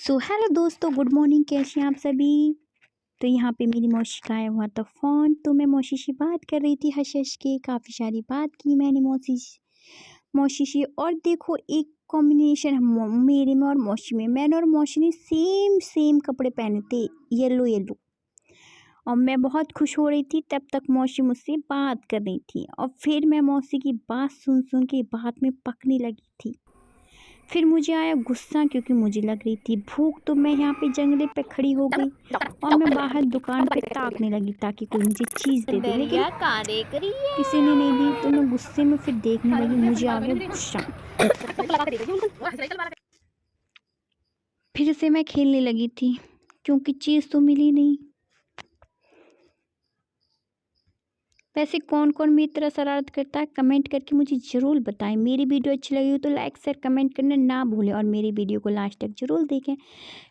So hello दोस्तों, good morning. कैसे हैं आप सभी। तो यहाँ पे मेरी मौसी का आया हुआ था फ़ोन, तो मैं मौसी से बात कर रही थी हंस हंस के। काफ़ी सारी बात की मैंने मौसी से। और देखो एक कॉम्बिनेशन मेरे में और मौसी में, मैंने और मौसी ने सेम सेम कपड़े पहने थे, येलो येलो। और मैं बहुत खुश हो रही थी, तब तक मौसी मुझसे बात कर रही थी। और फिर मैं मौसी की बात सुन सुन के बात में पकने लगी थी। फिर मुझे आया गुस्सा, क्योंकि मुझे लग रही थी भूख। तो मैं यहाँ पे जंगले पे खड़ी हो गई और मैं बाहर दुकान पे ताकने लगी ताकि कोई मुझे चीज़ दे दे, लेकिन किसी ने नहीं दी। तो मैं गुस्से में फिर देखने लगी, मुझे आ गया गुस्सा। फिर से मैं खेलने लगी थी, क्योंकि चीज़ तो मिली नहीं। वैसे कौन कौन मेरी तरह शरारत करता है, कमेंट करके मुझे ज़रूर बताएं। मेरी वीडियो अच्छी लगी हो तो लाइक शेयर कमेंट करना ना भूलें, और मेरी वीडियो को लास्ट तक ज़रूर देखें।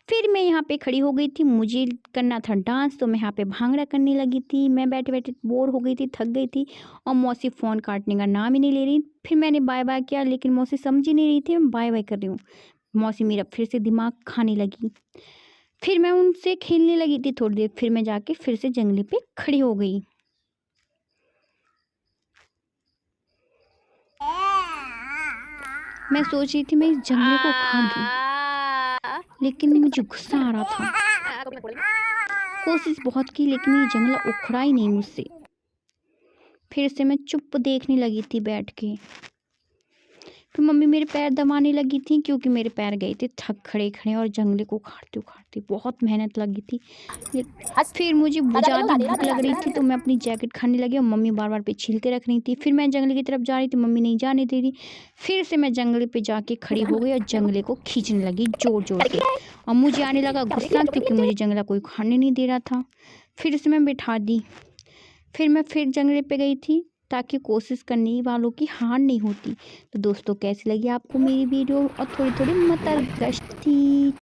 फिर मैं यहाँ पे खड़ी हो गई थी, मुझे करना था डांस, तो मैं यहाँ पे भांगड़ा करने लगी थी। मैं बैठे बैठे बोर हो गई थी, थक गई थी, और मौसी फ़ोन काटने का नाम ही नहीं ले रही। फिर मैंने बाय बाय किया, लेकिन मौसी समझ ही नहीं रही थी मैं बाय बाय कर रही हूँ। मौसी मेरा फिर से दिमाग खाने लगी। फिर मैं उनसे खेलने लगी थी थोड़ी देर, फिर मैं जाके फिर से जंगले पे खड़ी हो गई। मैं सोच रही थी मैं इस जंगले को उखाड़ दूँ, लेकिन मुझे गुस्सा आ रहा था। कोशिश बहुत की, लेकिन ये जंगला उखड़ा ही नहीं मुझसे। फिर से मैं चुप देखने लगी थी बैठ के। फिर मम्मी मेरे पैर दबाने लगी थी, क्योंकि मेरे पैर गए थे थक खड़े खड़े, और जंगले को उखाड़ते उखाड़ते बहुत मेहनत लगी थी। फिर मुझे ज़्यादा भूख लग रही थी, तो मैं अपनी जैकेट खाने लगी, और मम्मी बार बार पे छील के रख रही थी। फिर मैं जंगले की तरफ जा रही थी, मम्मी नहीं जाने दे रही। फिर से मैं जंगले पे जाके खड़ी हो गई और जंगले को खींचने लगी ज़ोर ज़ोर से। और मुझे आने लगा गुस्सा, क्योंकि मुझे जंगला कोई खाने नहीं दे रहा था। फिर से मैं बिठा दी। फिर मैं फिर जंगले पे गई थी, ताकि कोशिश करने वालों की हार नहीं होती। तो दोस्तों, कैसी लगी आपको मेरी वीडियो, और थोड़ी थोड़ी मदरगश्त थी।